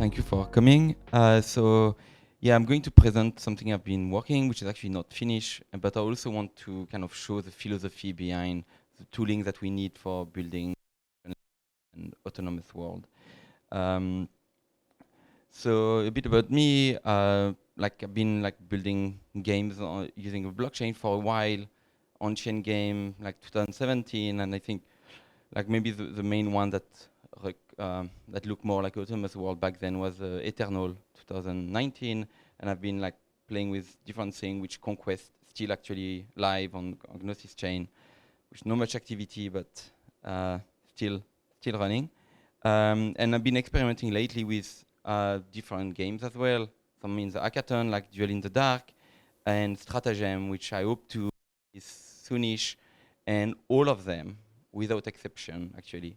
Thank you for coming. I'm going to present something I've been working, which is actually not finished, but I also want to kind of show the philosophy behind the tooling that we need for building an autonomous world. So a bit about me, I've been building games using a blockchain for a while, on-chain game like 2017, and I think maybe the main one that looked more like autonomous world back then was Eternal 2019, and I've been playing with different things, which Conquest still actually live on Gnosis chain, which no much activity, but still running. And I've been experimenting lately with different games as well. Some in the hackathon, like Duel in the Dark, and Stratagem, which I hope to is soonish, and all of them, without exception, actually,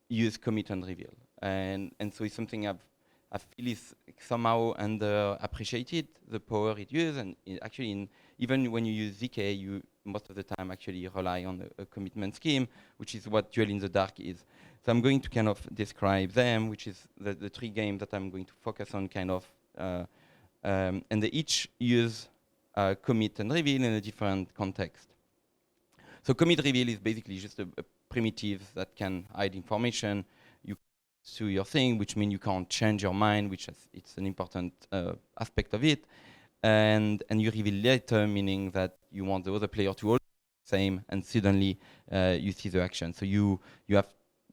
use commit and reveal. And so it's something I feel is somehow underappreciated, the power it uses, and even when you use ZK, you most of the time actually rely on a commitment scheme, which is what Duel in the Dark is. So I'm going to kind of describe them, which is the three games that I'm going to focus on and they each use commit and reveal in a different context. So commit reveal is basically just a primitive that can hide information. You do your thing, which means you can't change your mind, it's an important aspect of it. And you reveal later, meaning that you want the other player to also do the same, and suddenly you see the action. So you have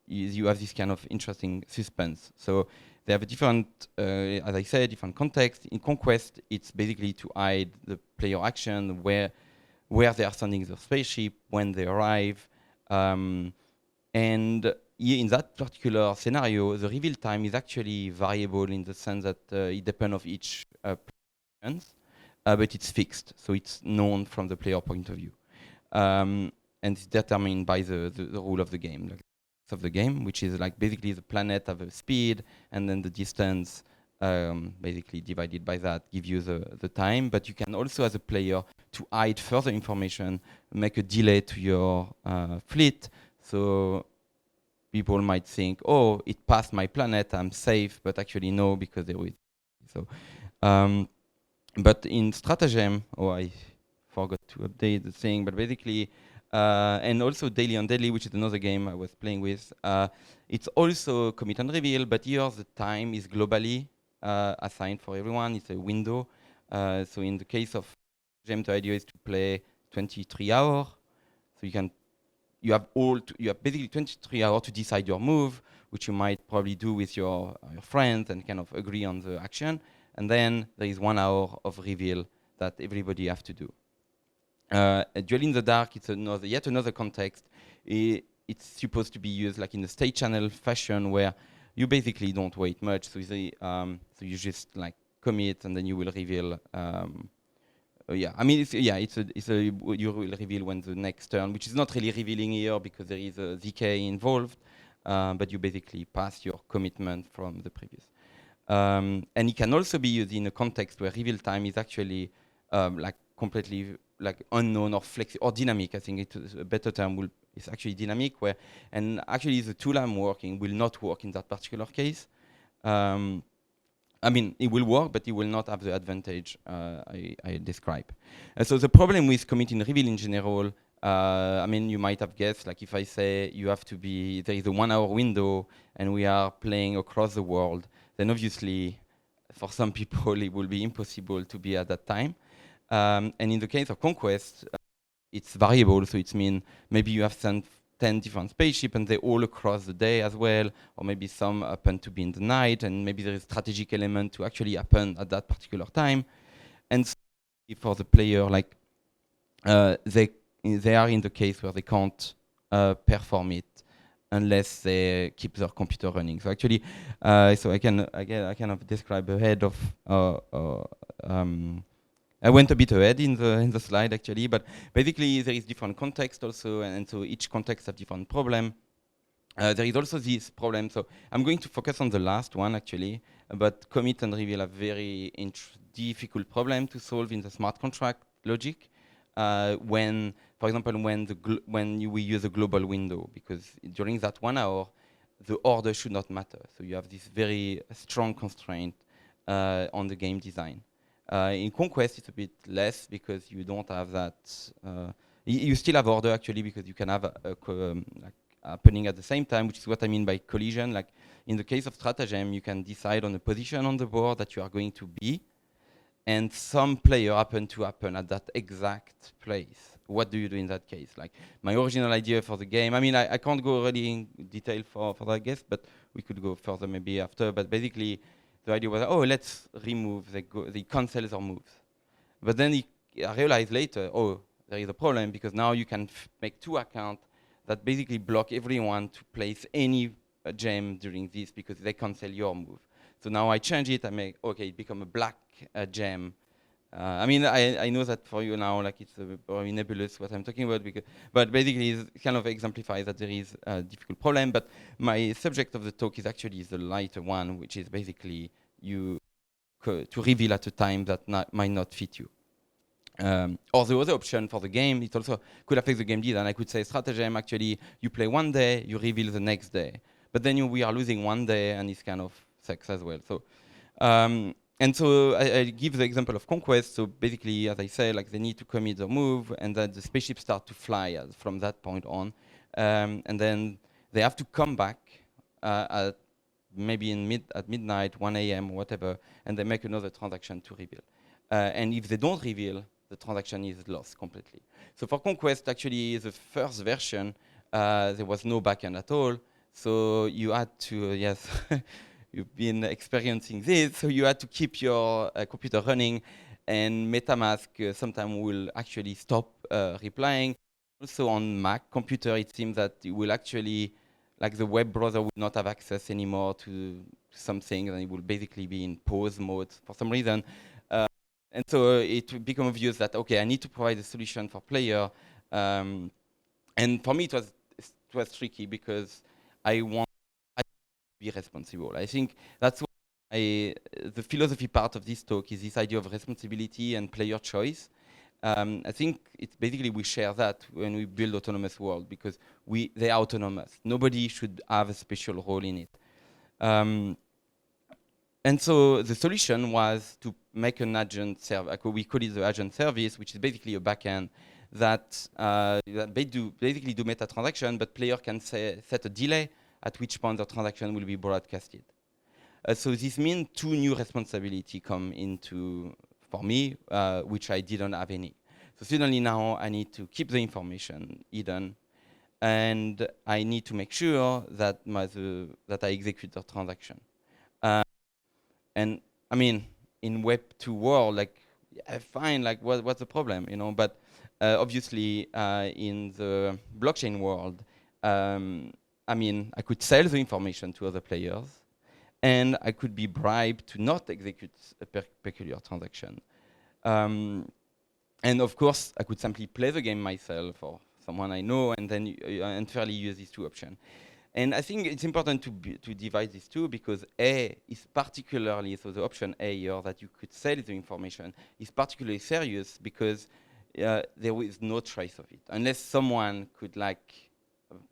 this kind of interesting suspense. So they have a different, as I said, different context. In Conquest, it's basically to hide the player action, where they are sending the spaceship, when they arrive. And in that particular scenario, the reveal time is actually variable in the sense that it depends on each player, but it's fixed, so it's known from the player point of view. And it's determined by the rule of the game, which is basically the planet have a speed, and then the distance basically divided by that give you the time. But you can also, as a player, to hide further information, make a delay to your fleet. So people might think, oh, it passed my planet, I'm safe, but actually no, because there was. So, but in Stratagem, I forgot to update the thing, but basically, and also Daily on Deadly, which is another game I was playing with, it's also commit and reveal, but here the time is globally assigned for everyone. It's a window. So in the case of Stratagem, the idea is to play 23 hours. So you have basically 23 hours to decide your move, which you might probably do with your friends and kind of agree on the action. And then there is 1 hour of reveal that everybody have to do. Duel in the Dark, it's yet another context. It's supposed to be used in a state channel fashion, where you basically don't wait much. So you just commit, and then you will reveal. You will reveal when the next turn, which is not really revealing here because there is a ZK involved, but you basically pass your commitment from the previous. And it can also be used in a context where reveal time is actually completely unknown or flexi or dynamic. I think it's a better term. It's actually dynamic, and actually the tool I'm working will not work in that particular case. It will work, but it will not have the advantage I describe. So the problem with committing reveal in general, you might have guessed, if I say there is a 1 hour window and we are playing across the world, then obviously for some people it will be impossible to be at that time. And in the case of Conquest, it's variable, so it means maybe you have sent 10 different spaceships and they're all across the day as well, or maybe some happen to be in the night, and maybe there is a strategic element to actually happen at that particular time. And so for the player, they are in the case where they can't perform it unless they keep their computer running. So actually, so I kind of describe ahead of. I went a bit ahead in the slide actually, but basically there is different context also, and so each context has different problem. There is also this problem, so I'm going to focus on the last one actually, but commit and reveal a very difficult problem to solve in the smart contract logic. For example, when we use a global window, because during that 1 hour, the order should not matter. So you have this very strong constraint on the game design. In Conquest, it's a bit less because you don't have that. You still have order actually because you can have like happening at the same time, which is what I mean by collision. Like in the case of stratagem, you can decide on a position on the board that you are going to be, and some player happen to happen at that exact place. What do you do in that case? Like my original idea for the game, I mean, I can't go really in detail for that guess, but we could go further maybe after. But basically, the idea was, oh, let's remove the cancels or moves. But then I realized later, oh, there is a problem because now you can make two accounts that basically block everyone to place any gem during this because they cancel your move. So now I change it, I make, okay, it become a black gem. I mean, I know that for you now, like it's very nebulous what I'm talking about, but basically it kind of exemplifies that there is a difficult problem. But my subject of the talk is actually the lighter one, which is basically you to reveal at a time that might not fit you. Or the other option for the game, it also could affect the game design. I could say stratagem, actually, you play one day, you reveal the next day. But then we are losing one day, and it's kind of sex as well. So, and so I give the example of Conquest. So basically, as I say, like they need to commit the move, and then the spaceships start to fly from that point on. And then they have to come back at maybe at midnight, 1 a.m., whatever, and they make another transaction to reveal. And if they don't reveal, the transaction is lost completely. So for Conquest, actually, the first version, there was no backend at all. So you had to, yes, you've been experiencing this. So you had to keep your computer running, and MetaMask sometimes will actually stop replying. Also on Mac computer, it seems that it will actually, like the web browser will not have access anymore to something, and it will basically be in pause mode for some reason. And so it became obvious that, okay, I need to provide a solution for player. And for me, it was tricky because I want to be responsible. I think that's what the philosophy part of this talk is this idea of responsibility and player choice. I think it's basically we share that when we build autonomous world because they are autonomous. Nobody should have a special role in it. And so the solution was to make an agent service. We call it the agent service, which is basically a backend that basically do meta transaction, but player can set a delay at which point the transaction will be broadcasted. So this means two new responsibilities come into for me, which I didn't have any. So suddenly now I need to keep the information hidden, and I need to make sure that that I execute the transaction. And I mean, in Web 2 world, like, I find like what's the problem, you know? But obviously, in the blockchain world, I mean, I could sell the information to other players, and I could be bribed to not execute a peculiar transaction. And of course, I could simply play the game myself or someone I know, and then unfairly use these two options. And I think it's important to divide these two because A is particularly, so the option A here that you could sell the information is particularly serious because there is no trace of it. Unless someone could like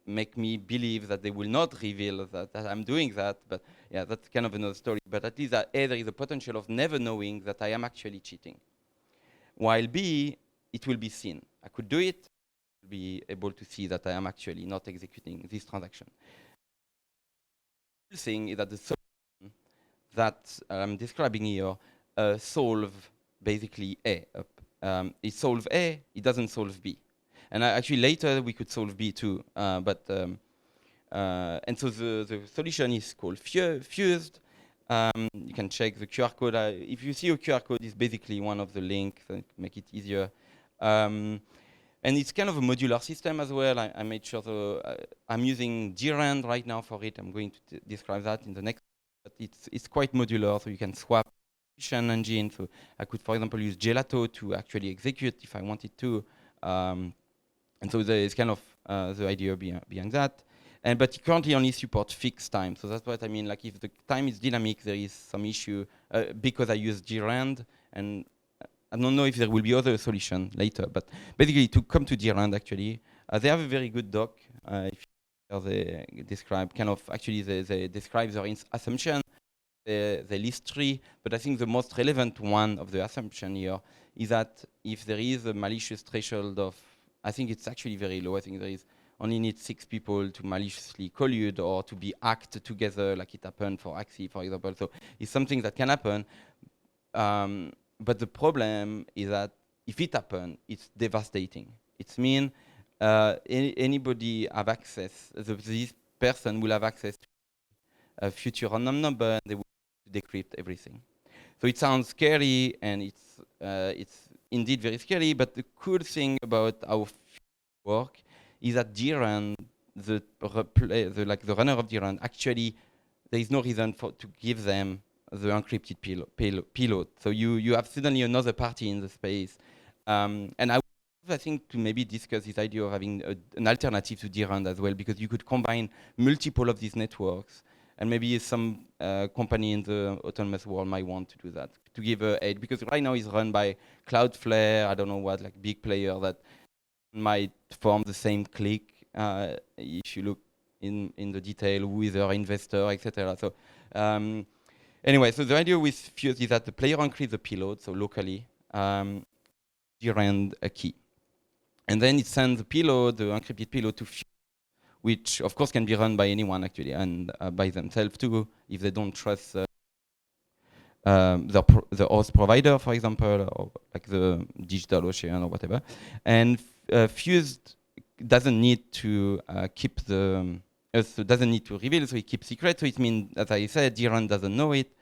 make me believe that they will not reveal that I'm doing that, but yeah, that's kind of another story. But at least A, there is a potential of never knowing that I am actually cheating. While B, it will be seen. I could do it, be able to see that I am actually not executing this transaction. The thing is that the solution that I'm describing here solve basically A. It solves A, it doesn't solve B. And actually later we could solve B too, and so the solution is called Fused. You can check the QR code. If you see a QR code, it's basically one of the links that make it easier. And it's kind of a modular system as well. I made sure I'm using Grand right now for it. I'm going to describe that in the next. But it's quite modular, so you can swap engine. So I could, for example, use Gelato to actually execute if I wanted to. And so there is kind of the idea behind that. But it currently only supports fixed time. So that's what I mean. Like if the time is dynamic, there is some issue because I use Grand, and I don't know if there will be other solution later. But basically, to come to Grand, actually, they have a very good doc. If they describe kind of, actually they describe their assumption, they list three, but I think the most relevant one of the assumption here is that if there is a malicious threshold of, I think it's actually very low, I think there is only need 6 people to maliciously collude or to be hacked together, like it happened for Axie, for example. So it's something that can happen, but the problem is that if it happens, it's devastating. It means anybody have access, this person will have access to a future random number, and they will decrypt everything. So it sounds scary, and it's indeed very scary, but the cool thing about our work is that DRAN, the runner of DRAN, actually, there is no reason to give them the encrypted payload. So you have suddenly another party in the space. And I think to maybe discuss this idea of having an alternative to DRAN as well, because you could combine multiple of these networks, and maybe some company in the autonomous world might want to do that, to give a aid, because right now it's run by Cloudflare, I don't know what, like big player that might form the same clique if you look in the detail, who is their investor, etc. So anyway, so the idea with Fuse is that the player encrypts the payload, so locally, DRAN a key. And then it sends the payload, the encrypted payload, to Fuse, which of course can be run by anyone actually, and by themselves too, if they don't trust the host provider, for example, or like the DigitalOcean or whatever. And Fuse doesn't need to keep doesn't need to reveal, so it keeps secret. So it means, as I said, DRAN doesn't know it,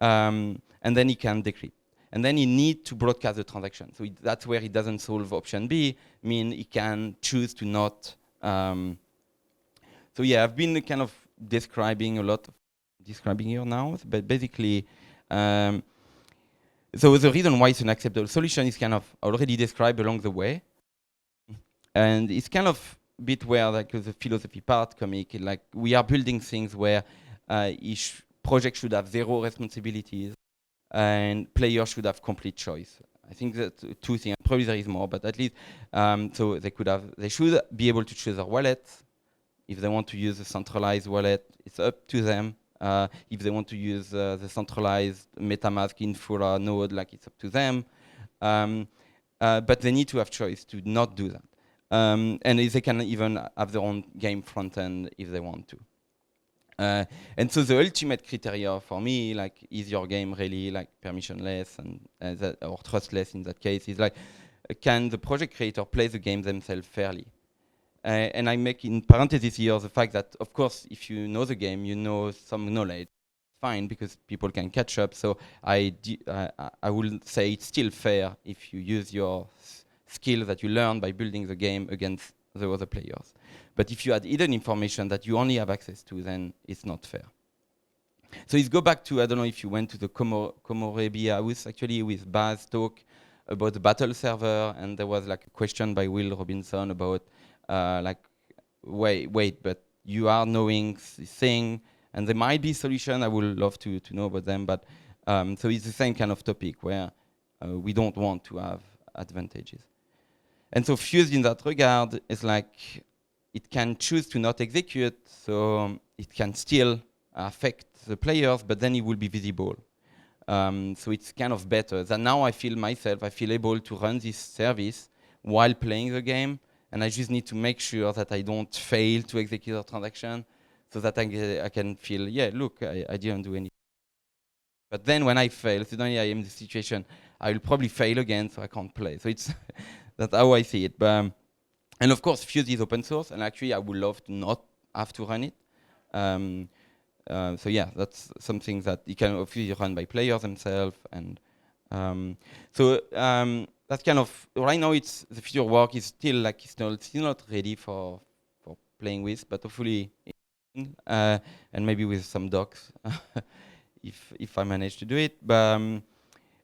and then he can decrypt. And then he needs to broadcast the transaction. So that's where he doesn't solve option B, mean he can choose to not. So yeah, I've been kind of describing here now, but basically, so the reason why it's an acceptable solution is kind of already described along the way. And it's kind of a bit where like the philosophy part comic, like we are building things where each project should have zero responsibilities and players should have complete choice. I think that 2 things, probably there is more, but at least, so they should be able to choose their wallet. If they want to use a centralized wallet, it's up to them. If they want to use the centralized MetaMask Infura node, like it's up to them. But they need to have choice to not do that. And they can even have their own game front end if they want to. And so the ultimate criteria for me, like, is your game really like permissionless and or trustless in that case, is like, can the project creator play the game themselves fairly? And I make in parentheses here the fact that, of course, if you know the game, you know some knowledge. Fine, because people can catch up. So I will say it's still fair if you use your skill that you learn by building the game against the other players. But if you add hidden information that you only have access to, then it's not fair. So let's go back to, I don't know if you went to the Komorebi house, actually, with Baz talk about the battle server, and there was like a question by Will Robinson about, like, wait, but you are knowing this thing, and there might be solution. I would love to know about them, but so it's the same kind of topic where we don't want to have advantages. And so Fuse in that regard is like, it can choose to not execute, so it can still affect the players, but then it will be visible. So it's kind of better. That now I feel able to run this service while playing the game, and I just need to make sure that I don't fail to execute a transaction, so that I can feel, yeah, look, I didn't do anything. But then when I fail, suddenly I am in the situation, I will probably fail again, so I can't play. So it's that's how I see it. But, and of course, Fuse is open source, and actually I would love to not have to run it. So yeah, that's something that you can obviously run by players themselves. And that's kind of, right now it's the future work is still like, it's still not ready for playing with, but hopefully, and maybe with some docs, if I manage to do it. But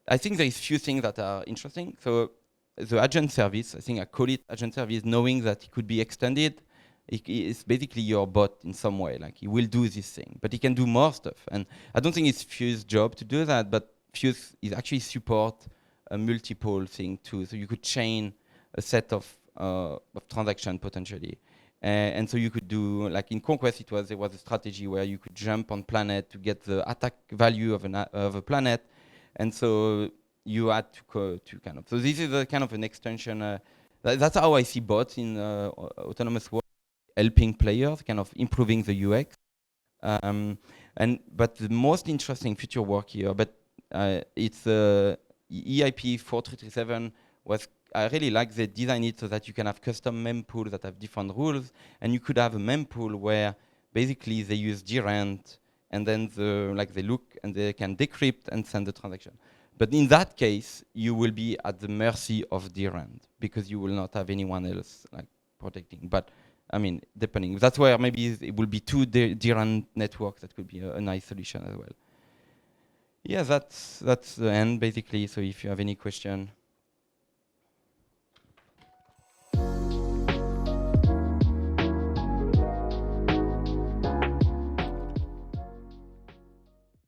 I think there is few things that are interesting. So the agent service, I think I call it agent service, knowing that it could be extended. It's basically your bot in some way, like he will do this thing, but he can do more stuff. And I don't think it's Fuse's job to do that, but Fuse is actually support a multiple thing too. So you could chain a set of transaction potentially. And so you could do, like in Conquest, there was a strategy where you could jump on planet to get the attack value of a planet, and so you had to kind of. So this is a kind of an extension. That's how I see bots in autonomous work, helping players, kind of improving the UX. But the most interesting future work here, but it's EIP 4337 was. I really like they design it so that you can have custom mempools that have different rules, and you could have a mempool where basically they use grant, and then they look and they can decrypt and send the transaction. But in that case, you will be at the mercy of grant because you will not have anyone else like protecting. But I mean, depending. That's where maybe it will be two grant networks. That could be a nice solution as well. Yeah, that's the end basically. So if you have any question.